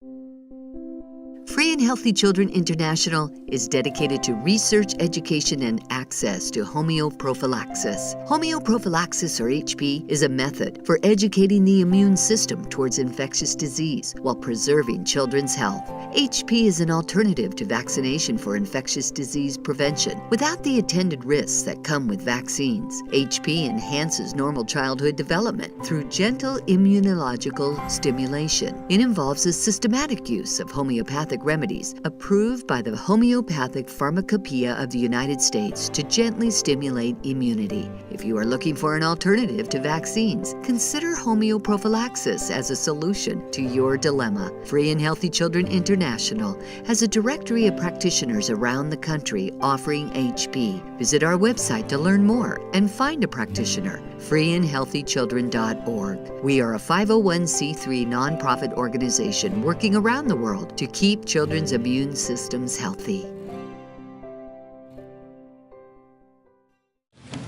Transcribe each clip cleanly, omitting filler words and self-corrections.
Free and Healthy Children International is dedicated to research, education, and access to homeoprophylaxis. Homeoprophylaxis, or HP, is a method for educating the immune system towards infectious disease while preserving children's health. HP is an alternative to vaccination for infectious disease prevention without the attendant risks that come with vaccines. HP enhances normal childhood development through gentle immunological stimulation. It involves a systematic use of homeopathic remedies approved by the Homeopathic Pharmacopoeia of the United States to gently stimulate immunity. If you are looking for an alternative to vaccines, consider homeoprophylaxis as a solution to your dilemma. Free and Healthy Children International has a directory of practitioners around the country offering HP. Visit our website to learn more and find a practitioner, freeandhealthychildren.org. We are a 501c3 nonprofit organization working around the world to keep children's immune systems healthy.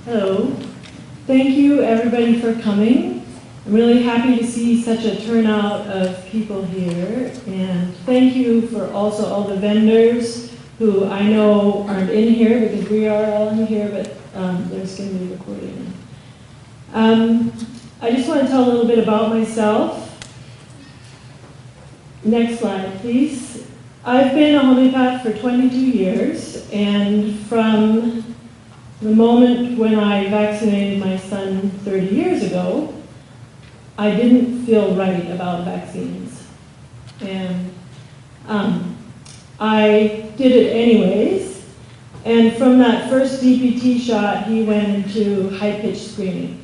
Hello. Thank you everybody for coming. I'm really happy to see such a turnout of people here, and thank you for also all the vendors who I know aren't in here because we are all in here, but there's going to be recording. I just want to tell a little bit about myself. Next slide, please. I've been a homeopath for 22 years, and from the moment when I vaccinated my son 30 years ago, I didn't feel right about vaccines. And I did it anyways, and from that first DPT shot, he went into high-pitched screaming.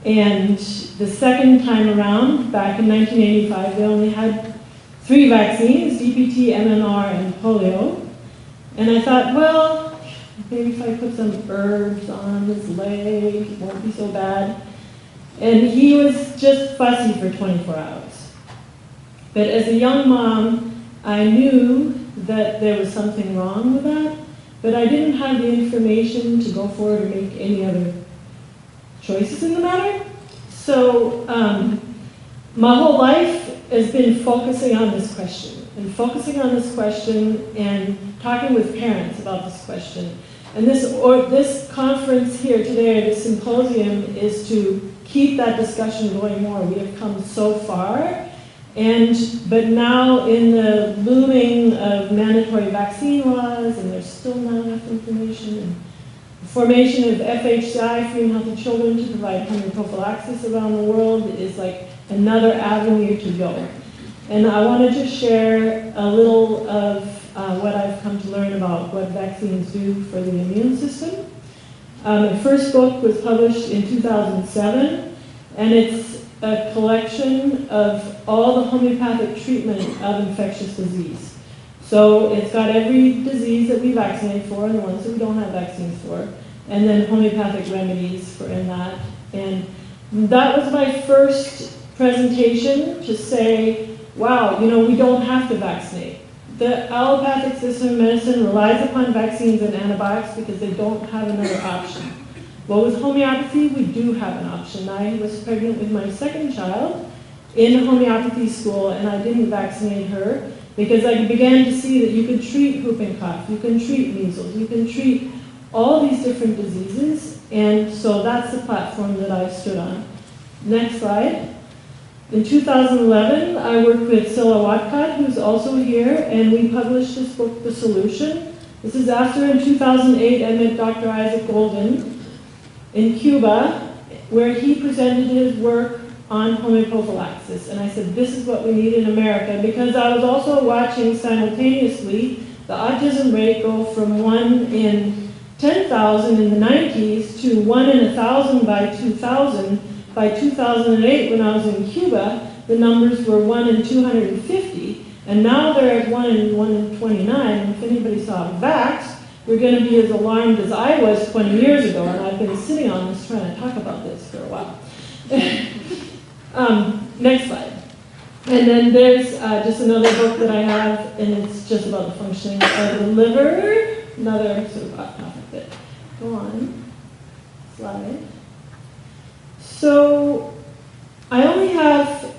And the second time around, back in 1985, they only had 3 vaccines, DPT, MMR, and polio. And I thought, well, maybe if I put some herbs on his leg, it won't be so bad. And he was just fussy for 24 hours. But as a young mom, I knew that there was something wrong with that, but I didn't have the information to go forward or make any other choices in the matter. So my whole life has been focusing on this question, and talking with parents about this question. And this conference here today, this symposium, is to keep that discussion going more. We have come so far, but now in the looming of mandatory vaccine laws, and there's still not enough information, and the formation of FHCi, Free and Healthy Children, to provide homeoprophylaxis around the world is like another avenue to go. And I wanted to share a little of what I've come to learn about what vaccines do for the immune system. The first book was published in 2007, and it's a collection of all the homeopathic treatment of infectious disease. So it's got every disease that we vaccinate for and the ones that we don't have vaccines for, and then homeopathic remedies for in that. And that was my first presentation to say, wow, we don't have to vaccinate. The allopathic system of medicine relies upon vaccines and antibiotics because they don't have another option. Well, with homeopathy, we do have an option. I was pregnant with my second child in homeopathy school, and I didn't vaccinate her because I began to see that you could treat whooping cough, you can treat measles, you can treat all these different diseases, and so that's the platform that I stood on. Next slide. In 2011, I worked with Scylla Watcott, who's also here, and we published this book, The Solution. This is after, in 2008, I met Dr. Isaac Golden in Cuba, where he presented his work on homeoprophylaxis. And I said, this is what we need in America, because I was also watching simultaneously the autism rate go from 1 in 10,000 in the 90s to 1 in 1,000 by 2000. By 2008, when I was in Cuba, the numbers were 1 in 250, and now they're at 1 in 29. And if anybody saw Vax, we're going to be as alarmed as I was 20 years ago, and I've been sitting on this trying to talk about this for a while. Next slide. And then there's just another book that I have, and it's just about the functioning of the liver. Another sort of off-topic bit. Go on. Slide. So I only have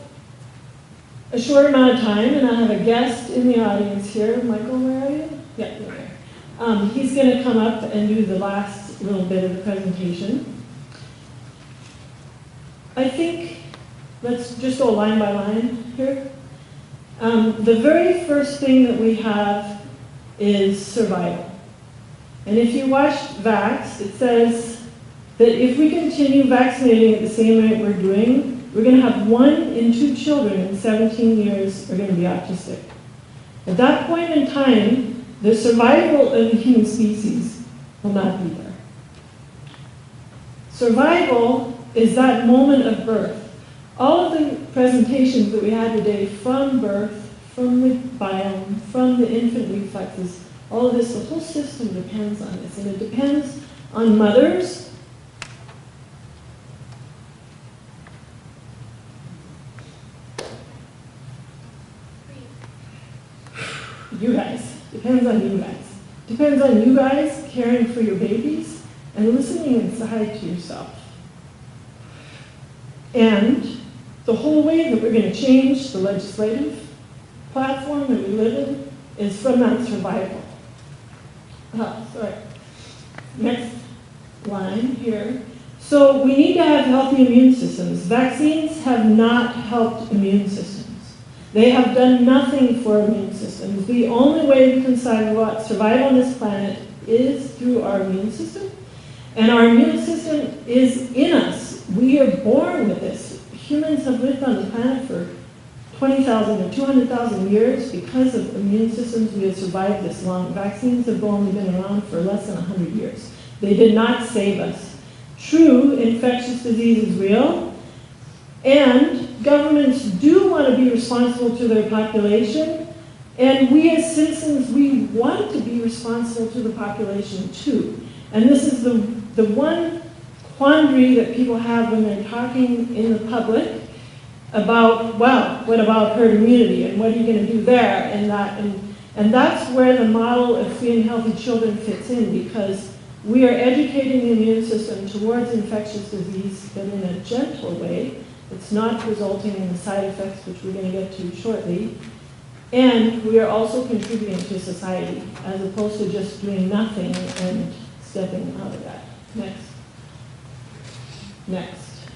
a short amount of time, and I have a guest in the audience here. Michael, where are you? Yeah, there. He's going to come up and do the last little bit of the presentation. I think, let's just go line by line here. The very first thing that we have is survival. And if you watch Vax, it says that if we continue vaccinating at the same rate we're doing, we're going to have 1 in 2 children in 17 years are going to be autistic. At that point in time, the survival of the human species will not be there. Survival is that moment of birth. All of the presentations that we had today, from birth, from the biome, from the infant reflexes, all of this, the whole system depends on this. And it depends on mothers, you guys. Depends on you guys. Depends on you guys caring for your babies and listening inside to yourself. And the whole way that we're going to change the legislative platform that we live in is from that survival. Sorry. Next line here. So we need to have healthy immune systems. Vaccines have not helped immune systems. They have done nothing for immune systems. The only way we can survive on this planet is through our immune system. And our immune system is in us. We are born with this. Humans have lived on the planet for 20,000 or 200,000 years because of immune systems. We have survived this long. Vaccines have only been around for less than 100 years. They did not save us. True, infectious disease is real, and governments do want to be responsible to their population, and we as citizens, we want to be responsible to the population too. And this is the one quandary that people have when they're talking in the public about, well, what about herd immunity, and what are you going to do there, and that's where the model of free and healthy children fits in, because we are educating the immune system towards infectious disease, but in a gentle way. It's not resulting in the side effects, which we're going to get to shortly. And we are also contributing to society, as opposed to just doing nothing and stepping out of that. Next.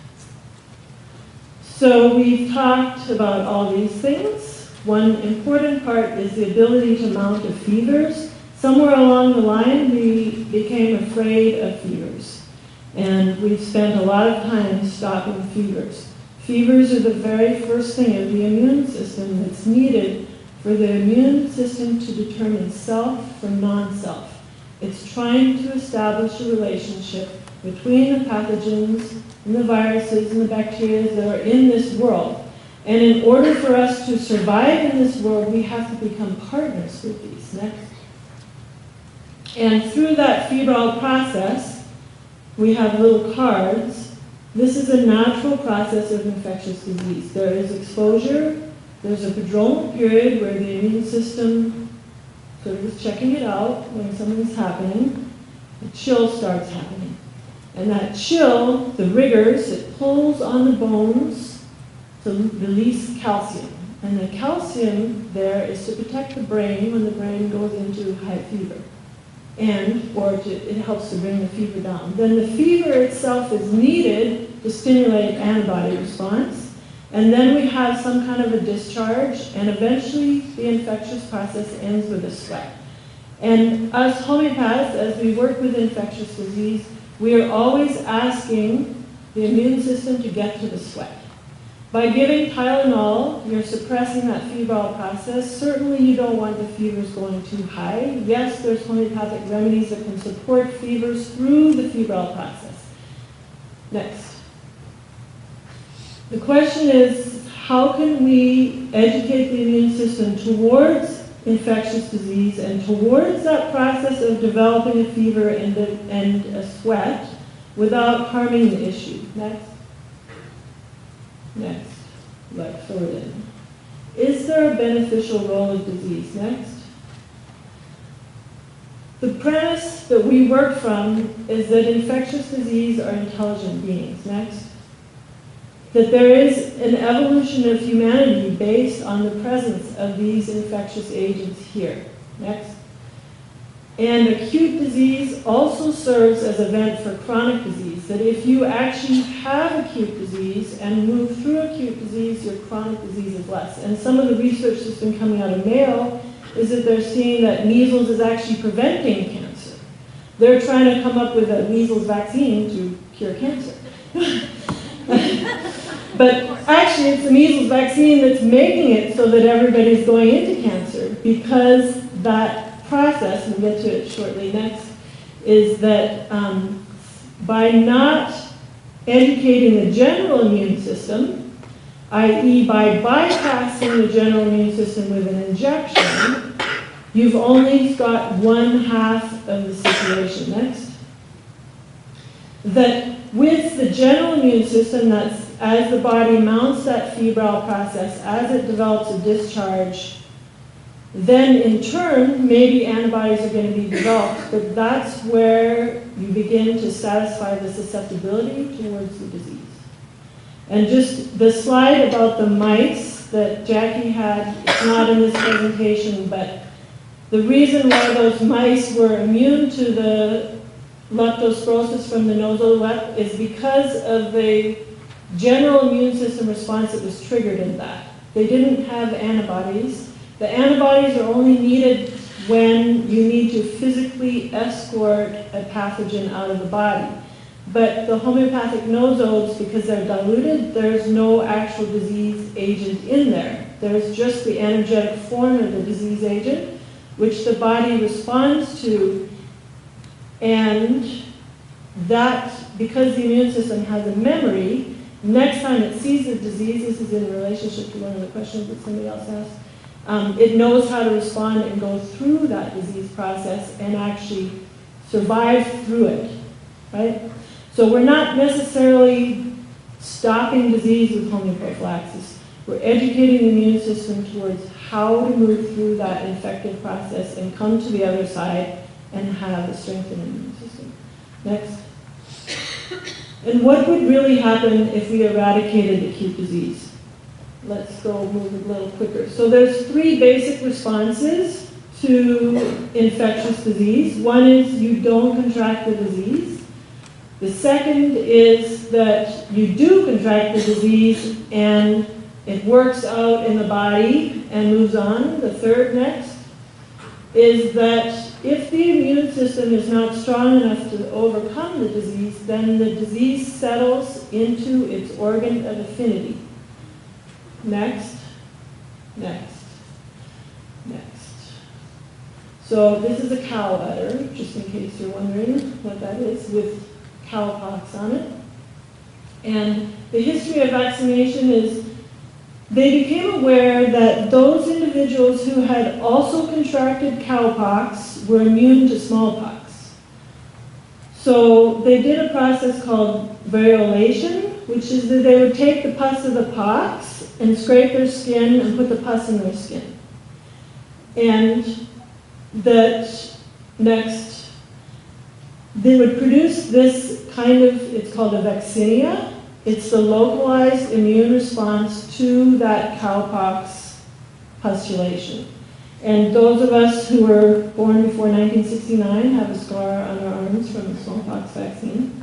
So we've talked about all these things. One important part is the ability to mount a fevers. Somewhere along the line, we became afraid of fevers. And we've spent a lot of time stopping fevers. Fevers are the very first thing of the immune system that's needed for the immune system to determine self from non-self. It's trying to establish a relationship between the pathogens and the viruses and the bacteria that are in this world. And in order for us to survive in this world, we have to become partners with these. Next. And through that febrile process, we have little cards. This is a natural process of infectious disease. There is exposure, there's a prodromal period where the immune system sort of is checking it out when something's happening. The chill starts happening. And that chill, the rigors, it pulls on the bones to release calcium. And the calcium there is to protect the brain when the brain goes into high fever. It helps to bring the fever down. Then the fever itself is needed to stimulate antibody response. And then we have some kind of a discharge, and eventually the infectious process ends with a sweat. And us homeopaths, as we work with infectious disease, we are always asking the immune system to get to the sweat. By giving Tylenol, you're suppressing that febrile process. Certainly you don't want the fevers going too high. Yes, there's homeopathic remedies that can support fevers through the febrile process. Next. The question is, how can we educate the immune system towards infectious disease and towards that process of developing a fever and a sweat without harming the issue? Next. Next, like fill it in. Is there a beneficial role of disease? Next. The premise that we work from is that infectious disease are intelligent beings. Next. that there is an evolution of humanity based on the presence of these infectious agents here. Next. And acute disease also serves as a vent for chronic disease, that if you actually have acute disease and move through acute disease, your chronic disease is less. And some of the research that's been coming out of Mayo is that they're seeing that measles is actually preventing cancer. They're trying to come up with a measles vaccine to cure cancer. But actually, it's the measles vaccine that's making it so that everybody's going into cancer, because that process, and we'll get to it shortly next, is that by not educating the general immune system, i.e. by bypassing the general immune system with an injection, you've only got one half of the situation. Next. That with the general immune system, that's as the body mounts that febrile process, as it develops a discharge, then in turn, maybe antibodies are going to be developed, but that's where you begin to satisfy the susceptibility towards the disease. And just the slide about the mice that Jackie had, it's not in this presentation, but the reason why those mice were immune to the leptospirosis from the nosolep is because of the general immune system response that was triggered in that. They didn't have antibodies. The antibodies are only needed when you need to physically escort a pathogen out of the body. But the homeopathic nosobes, because they're diluted, there's no actual disease agent in there. There's just the energetic form of the disease agent, which the body responds to. And that, because the immune system has a memory, next time it sees the disease, this is in relationship to one of the questions that somebody else asked, it knows how to respond and go through that disease process and actually survive through it, right? So we're not necessarily stopping disease with homeoprophylaxis. We're educating the immune system towards how to move through that infective process and come to the other side and have a strengthened immune system. Next. And what would really happen if we eradicated acute disease? Let's go move a little quicker. So there's three basic responses to infectious disease. One is you don't contract the disease. The second is that you do contract the disease and it works out in the body and moves on. The third next is that if the immune system is not strong enough to overcome the disease, then the disease settles into its organ of affinity. Next, next, next. So this is a cow udder, just in case you're wondering what that is, with cowpox on it. And the history of vaccination is they became aware that those individuals who had also contracted cowpox were immune to smallpox. So they did a process called variolation, which is that they would take the pus of the pox and scrape their skin and put the pus in their skin. And that next, they would produce this kind of, it's called a vaccinia. It's the localized immune response to that cowpox pustulation. And those of us who were born before 1969 have a scar on our arms from the smallpox vaccine.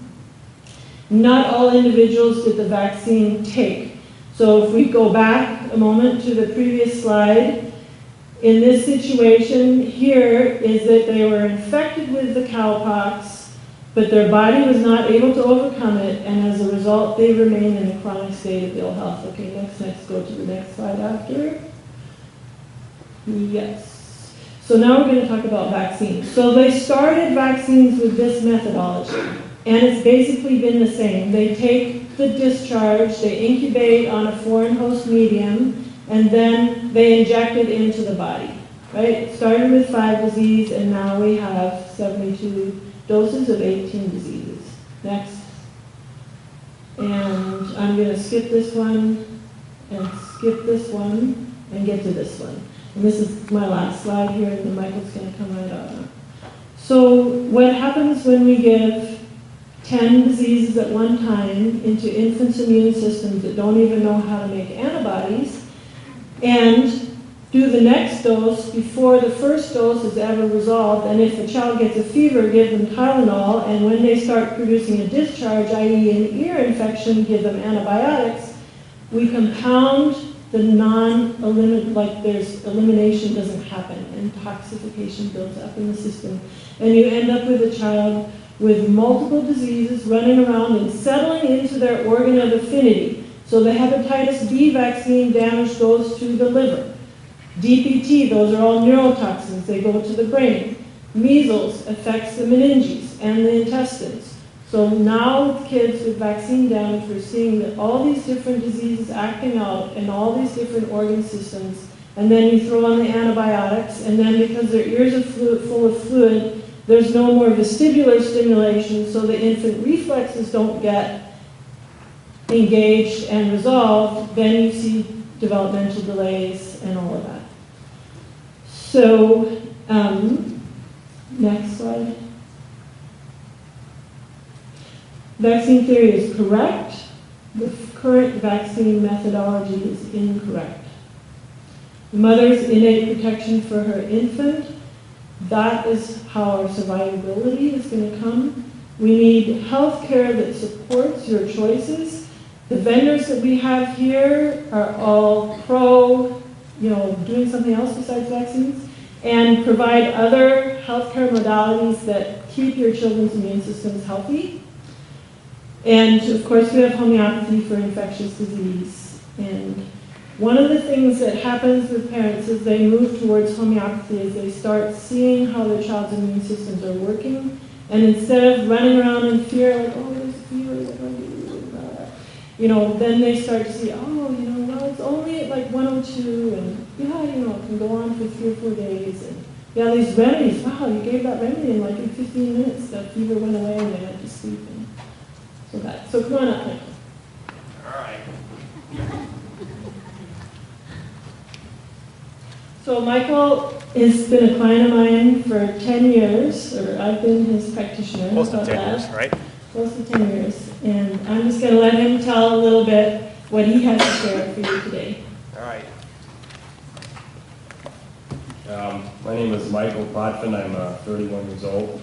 Not all individuals did the vaccine take. So if we go back a moment to the previous slide, in this situation here is that they were infected with the cowpox, but their body was not able to overcome it, and as a result, they remain in a chronic state of ill health. Okay, next, go to the next slide after. Yes. So now we're going to talk about vaccines. So they started vaccines with this methodology, and it's basically been the same. They take the discharge, they incubate on a foreign host medium, and then they inject it into the body, right? It started with 5 disease, and now we have 72 doses of 18 diseases. Next. And I'm going to skip this one, and skip this one, and get to this one. And this is my last slide here, and the Michael's going to come right up. So what happens when we give 10 diseases at one time into infants' immune systems that don't even know how to make antibodies, and do the next dose before the first dose is ever resolved. And if the child gets a fever, give them Tylenol, and when they start producing a discharge, i.e. an ear infection, give them antibiotics. We compound the elimination doesn't happen, and toxification builds up in the system. And you end up with a child with multiple diseases running around and settling into their organ of affinity. So the hepatitis B vaccine damage goes to the liver. DPT, those are all neurotoxins, they go to the brain. Measles affects the meninges and the intestines. So now with kids with vaccine damage, we're seeing that all these different diseases acting out in all these different organ systems, and then you throw on the antibiotics, and then because their ears are full of fluid, there's no more vestibular stimulation, so the infant reflexes don't get engaged and resolved. Then you see developmental delays and all of that. So, next slide. Vaccine theory is correct. The current vaccine methodology is incorrect. The mother's innate protection for her infant, that is how our survivability is going to come. We need health care that supports your choices. The vendors that we have here are all pro, doing something else besides vaccines, and provide other healthcare modalities that keep your children's immune systems healthy. And of course, we have homeopathy for infectious disease. And one of the things that happens with parents as they move towards homeopathy is they start seeing how their child's immune systems are working. And instead of running around in fear, like, oh, there's a fever, what do I do? Then they start to see, well, it's only at like 102, and it can go on for 3 or 4 days. And these remedies, wow, you gave that remedy, and like in 15 minutes, the fever went away and they went to sleep. So come on up, Michael. All right. So Michael has been a client of mine for 10 years, or I've been his practitioner. Close to 10 years, right? Close to 10 years. And I'm just going to let him tell a little bit what he has to share for you today. All right. My name is Michael Potvin. I'm 31 years old.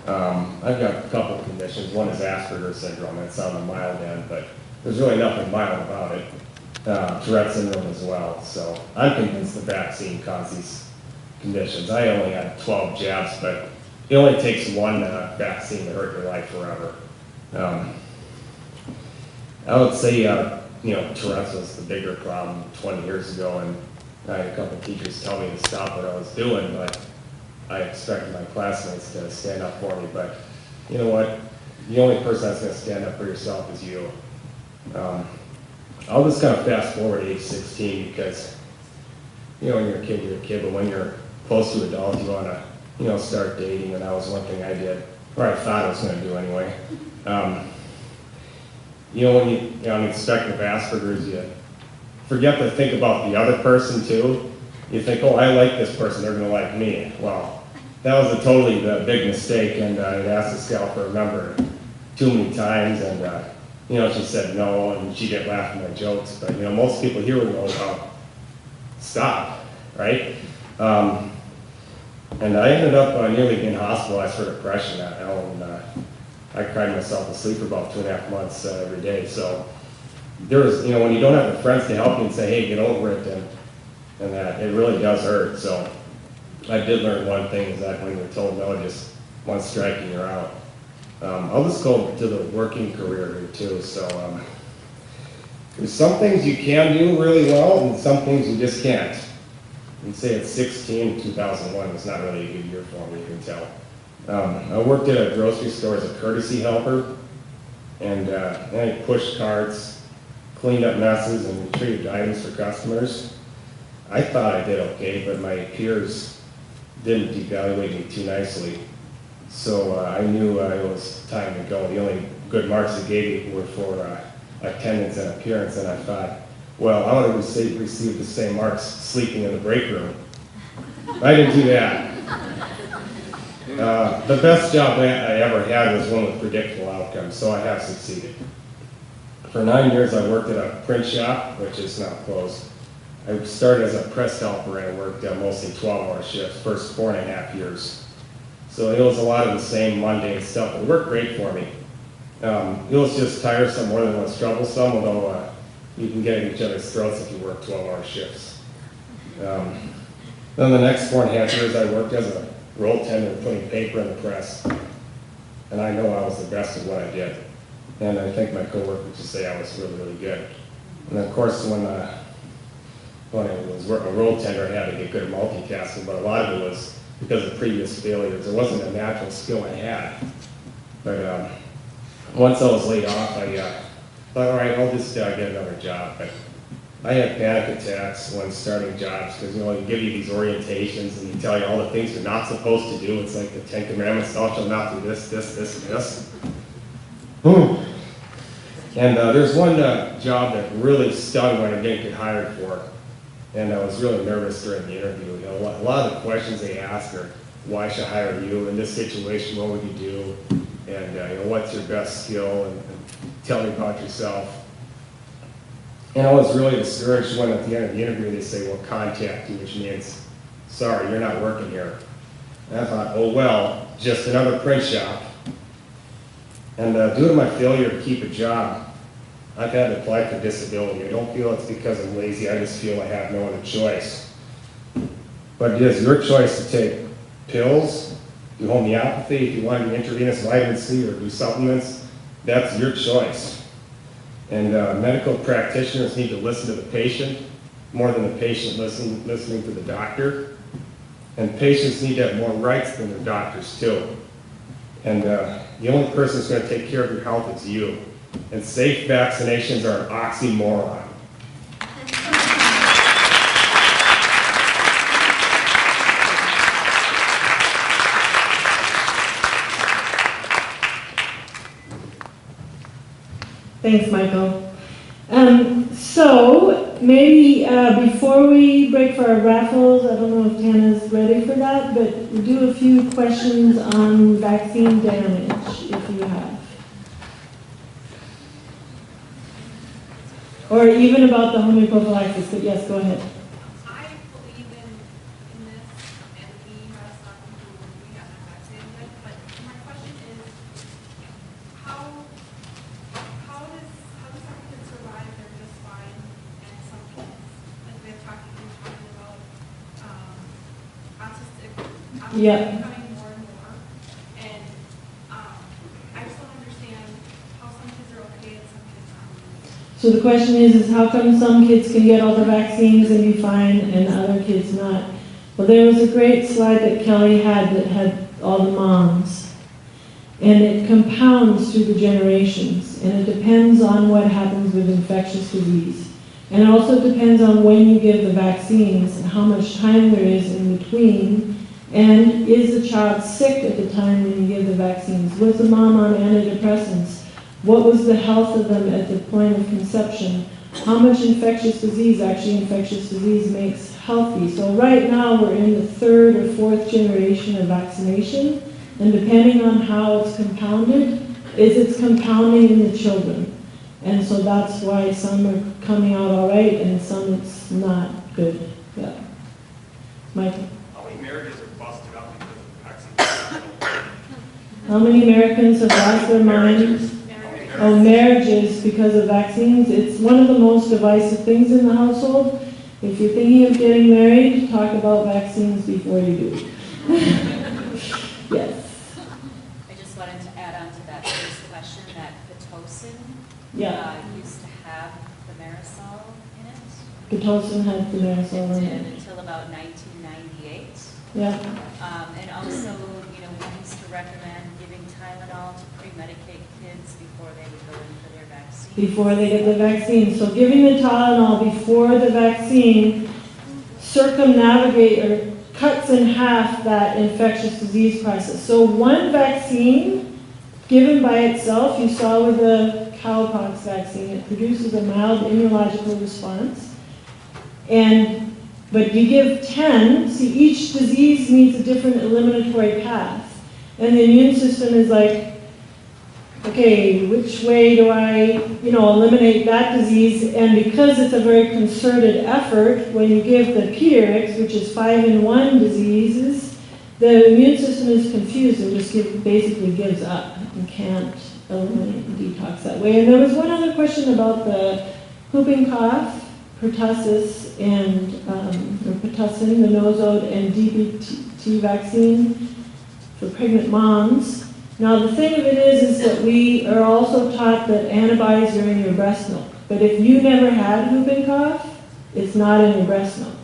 I've got a couple of conditions. One is Aspberger syndrome. That's on the mild end, but there's really nothing mild about it. Tourette syndrome as well. So I'm convinced the vaccine causes these conditions. I only had 12 jabs, but it only takes one vaccine to hurt your life forever. I would say, Tourette's was the bigger problem 20 years ago, and I had a couple of teachers tell me to stop what I was doing, but I expected my classmates to stand up for me. But you know what? The only person that's going to stand up for yourself is you. I'll just kind of fast forward to age 16 because, when you're a kid, but when you're close to adult, you want to, start dating, and that was one thing I did, or I thought I was going to do anyway. When you on the spectrum of Asperger's, you forget to think about the other person too. You think, oh, I like this person, they're going to like me. Well, that was totally the big mistake, and I asked this gal for a number too many times, and she said no, and she didn't laugh at my jokes, but most people here would go, oh, stop, right? And I ended up nearly being hospitalized for depression at home, and I cried myself to sleep for about 2.5 months every day. So there was, when you don't have the friends to help you and say, hey, get over it, and that, it really does hurt. So I did learn one thing, is that when you're told no, just one strike and you're out. I'll just go to the working career here too. So there's some things you can do really well, and some things you just can't. You say at 16, 2001 was not really a good year for me, you can tell. I worked at a grocery store as a courtesy helper, and I pushed carts, cleaned up messes, and retrieved items for customers. I thought I did okay, but my peers didn't evaluate me too nicely. So I knew it was time to go. The only good marks they gave me were for attendance and appearance, and I thought, well, I want to receive the same marks sleeping in the break room. I didn't do that. The best job I ever had was one with predictable outcomes, so I have succeeded. For 9 years, I worked at a print shop, which is now closed. I started as a press helper and I worked mostly 12-hour shifts, first 4.5 years. So it was a lot of the same mundane stuff. It worked great for me. It was just tiresome more than it was troublesome, although you can get in each other's throats if you work 12-hour shifts. Then the next 4.5 years, I worked as a roll tender putting paper in the press. And I know I was the best at what I did. And I think my coworkers would say I was really, really good. And of course, when I was a roll tender, I had to get good at multitasking, but a lot of it was because of previous failures. It wasn't a natural skill I had. But once I was laid off, I thought, all right, I'll just get another job. But I had panic attacks when starting jobs because, you know, they give you these orientations and you tell you all the things you're not supposed to do. It's like the 10 Commandments, thou shalt not do this, this, this, and this. And there's one job that really stung when I didn't get hired for. And I was really nervous during the interview. You know, a lot of the questions they ask are, why should I hire you? In this situation, what would you do? And you know, what's your best skill? And tell me about yourself. And I was really discouraged when at the end of the interview they say, well, contact you, which means, sorry, you're not working here. And I thought, oh well, just another print shop. And due to my failure to keep a job, I've had to apply for disability. I don't feel it's because I'm lazy, I just feel I have no other choice. But it is your choice to take pills, do homeopathy, if you want to do intravenous vitamin C or do supplements, that's your choice. And medical practitioners need to listen to the patient more than the patient listening to the doctor. And patients need to have more rights than their doctors too. And the only person who's going to take care of your health is you. And safe vaccinations are an oxymoron. Thanks, Michael. So maybe before we break for our raffles, I don't know if Tana's ready for that, but we'll do a few questions on vaccine damage, if you have. Or even about the homeoprophylaxis, but yes, go ahead. I believe in this, and we have some who we got not vaccinated with, but my question is, how does some kids survive if they're just fine, and some kids, like we're talking about autistic Yeah. becoming more and more, and I just don't understand how some kids are okay and some kids aren't. So the question is how come some kids can get all the vaccines and be fine and other kids not? Well, there was a great slide that Kelly had that had all the moms. And it compounds through the generations. And it depends on what happens with infectious disease. And it also depends on when you give the vaccines and how much time there is in between. And is the child sick at the time when you give the vaccines? Was the mom on antidepressants? What was the health of them at the point of conception? How much infectious disease, actually infectious disease makes healthy? So right now we're in the 3rd or 4th generation of vaccination, and depending on how it's compounded, it's compounding in the children. And so that's why some are coming out all right and some it's not good. Yeah. Michael? How many marriages are busted up because of vaccines? How many Americans have lost their minds? Oh, marriages because of vaccines. It's one of the most divisive things in the household. If you're thinking of getting married, talk about vaccines before you do. Yes. I just wanted to add on to that first question that Pitocin used to have the marisol in it. Pitocin had the marisol in It it. did until about 1998. Yeah. And also, you know, we used to recommend giving Tylenol to pre-medicate kids before they would go in for their vaccine. Before they get the vaccine. So giving the Tylenol before the vaccine circumnavigate or cuts in half that infectious disease process. So one vaccine given by itself, you saw with the cowpox vaccine, it produces a mild immunological response. But you give 10, see each disease needs a different eliminatory path. And the immune system is like, okay, which way do I, eliminate that disease? And because it's a very concerted effort, when you give the pediatrics, which is 5-in-1 diseases, the immune system is confused and just basically gives up and can't eliminate and detox that way. And there was one other question about the whooping cough, pertussis, and or pertussin, the nosode, and DPT vaccine for pregnant moms. Now the thing of it is that we are also taught that antibodies are in your breast milk. But if you never had whooping cough, it's not in your breast milk.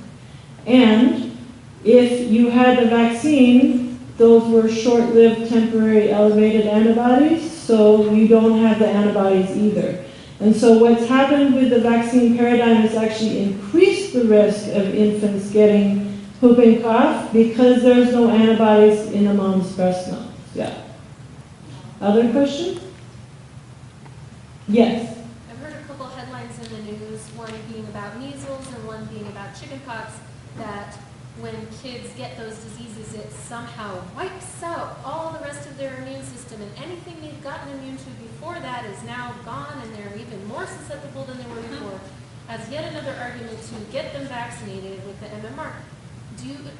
And if you had the vaccine, those were short-lived, temporary, elevated antibodies, so you don't have the antibodies either. And so what's happened with the vaccine paradigm is actually increased the risk of infants getting whooping cough because there's no antibodies in the mom's breast milk. Yeah. Other question? Yes. I've heard a couple headlines in the news, one being about measles and one being about chickenpox, that when kids get those diseases, it somehow wipes out all the rest of their immune system, and anything they've gotten immune to before that is now gone, and they're even more susceptible than they were before. As yet another argument to get them vaccinated with the MMR.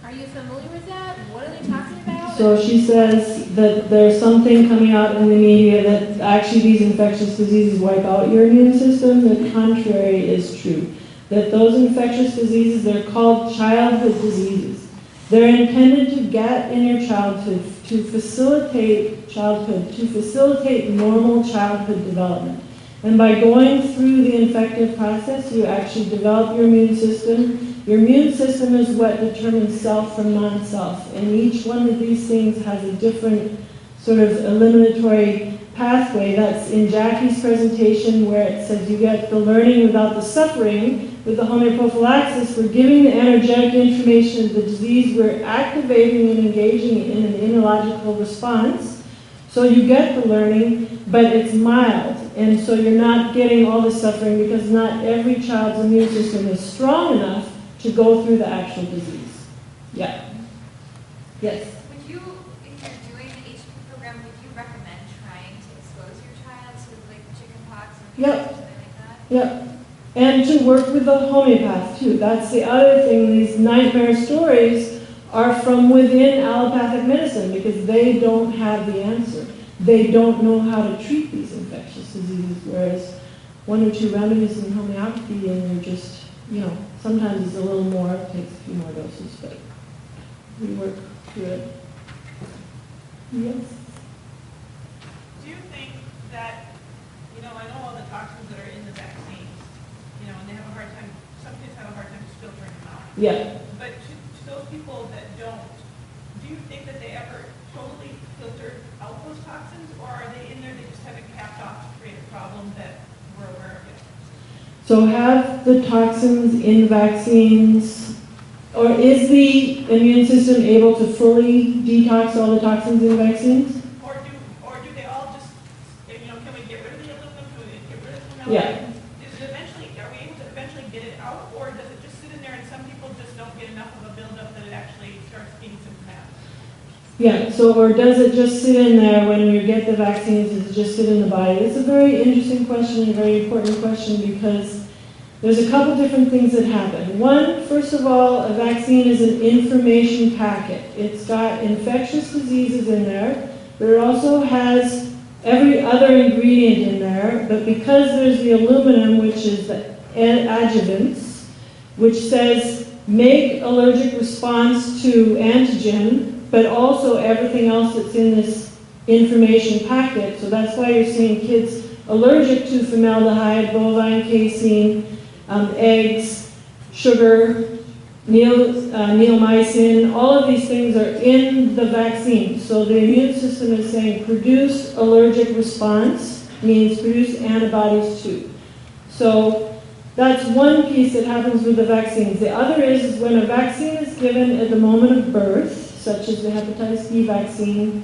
Are you familiar with that? What are they talking about? So she says that there's something coming out in the media that actually these infectious diseases wipe out your immune system. The contrary is true. That those infectious diseases, they're called childhood diseases. They're intended to get in your childhood to facilitate childhood, to facilitate normal childhood development. And by going through the infective process, you actually develop your immune system. Your immune system is what determines self from non-self. And each one of these things has a different sort of eliminatory pathway. That's in Jackie's presentation where it says you get the learning without the suffering. With the homeoprophylaxis, we're giving the energetic information of the disease, we're activating and engaging in an immunological response. So you get the learning, but it's mild. And so you're not getting all the suffering because not every child's immune system is strong enough to go through the actual disease. Yeah. Yes? Would you, if you're doing the HP program, would you recommend trying to expose your child to like chickenpox or Yep. something like that? Yep. And to work with the homeopath too. That's the other thing. These nightmare stories are from within allopathic medicine because they don't have the answer. They don't know how to treat these infectious diseases, whereas one or two remedies in homeopathy and you're just, sometimes it's a little more, it takes a few more doses, but we work through it. Yes? Do you think that, I know all the toxins that are in the vaccines, and they have a hard time, some kids have a hard time filtering them out. Yeah. But to those people that don't, do you think that they ever totally filtered out those toxins, or are they in there, they just have it capped off to create a problem that we're aware of yet? So have the toxins in vaccines, or is the immune system able to fully detox all the toxins in vaccines? Or do they all just, can we get rid of the aluminum, can we get rid of the Yeah. Are we able to eventually get it out, or does it just sit in there and some people just don't get enough of a buildup that it actually starts being symptomatic? Yeah, so, or does it just sit in there when you get the vaccines, does it just sit in the body? It's a very interesting question, a very important question, because there's a couple different things that happen. One, first of all, a vaccine is an information packet. It's got infectious diseases in there, but it also has every other ingredient in there, but because there's the aluminum, which is the adjuvants, which says make allergic response to antigen, but also everything else that's in this information packet. So that's why you're seeing kids allergic to formaldehyde, bovine casein, eggs, sugar, neomycin, all of these things are in the vaccine. So the immune system is saying produce allergic response, means produce antibodies too. So that's one piece that happens with the vaccines. The other is when a vaccine is given at the moment of birth, such as the hepatitis B vaccine,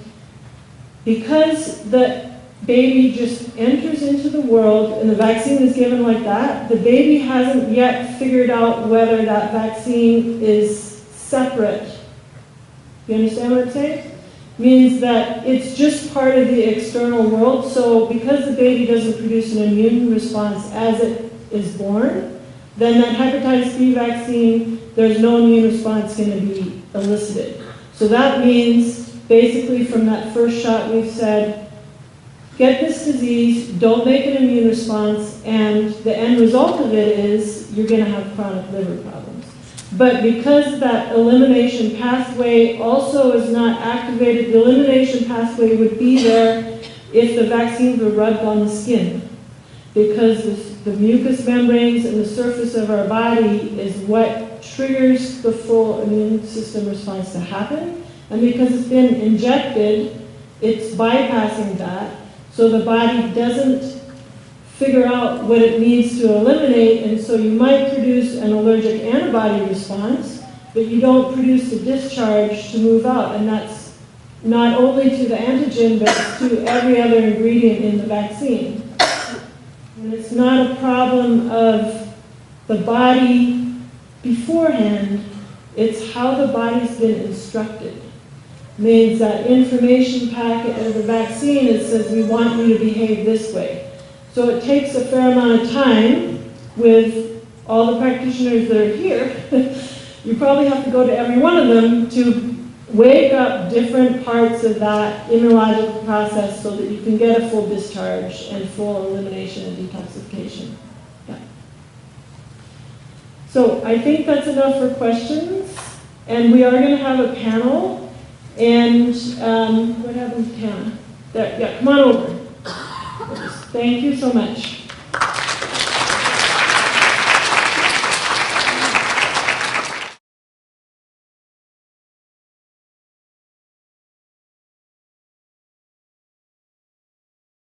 because the baby just enters into the world and the vaccine is given like that, the baby hasn't yet figured out whether that vaccine is separate. You understand what I'm saying? means that it's just part of the external world. So because the baby doesn't produce an immune response as it is born, then that hepatitis B vaccine, there's no immune response going to be elicited. So that means basically from that first shot we've said, get this disease, don't make an immune response, and the end result of it is you're going to have chronic liver problems. But because that elimination pathway also is not activated, the elimination pathway would be there if the vaccines were rubbed on the skin. Because the mucous membranes and the surface of our body is what triggers the full immune system response to happen. And because it's been injected, it's bypassing that. So the body doesn't figure out what it needs to eliminate, and so you might produce an allergic antibody response, but you don't produce a discharge to move out, and that's not only to the antigen, but to every other ingredient in the vaccine. And it's not a problem of the body beforehand, it's how the body's been instructed. Means that information packet of the vaccine, it says we want you to behave this way. So it takes a fair amount of time with all the practitioners that are here. You probably have to go to every one of them to wake up different parts of that immunological process so that you can get a full discharge and full elimination and detoxification. Yeah. So I think that's enough for questions. And we are going to have a panel. And what happened to Tana? There, yeah, come on over. Thank you so much.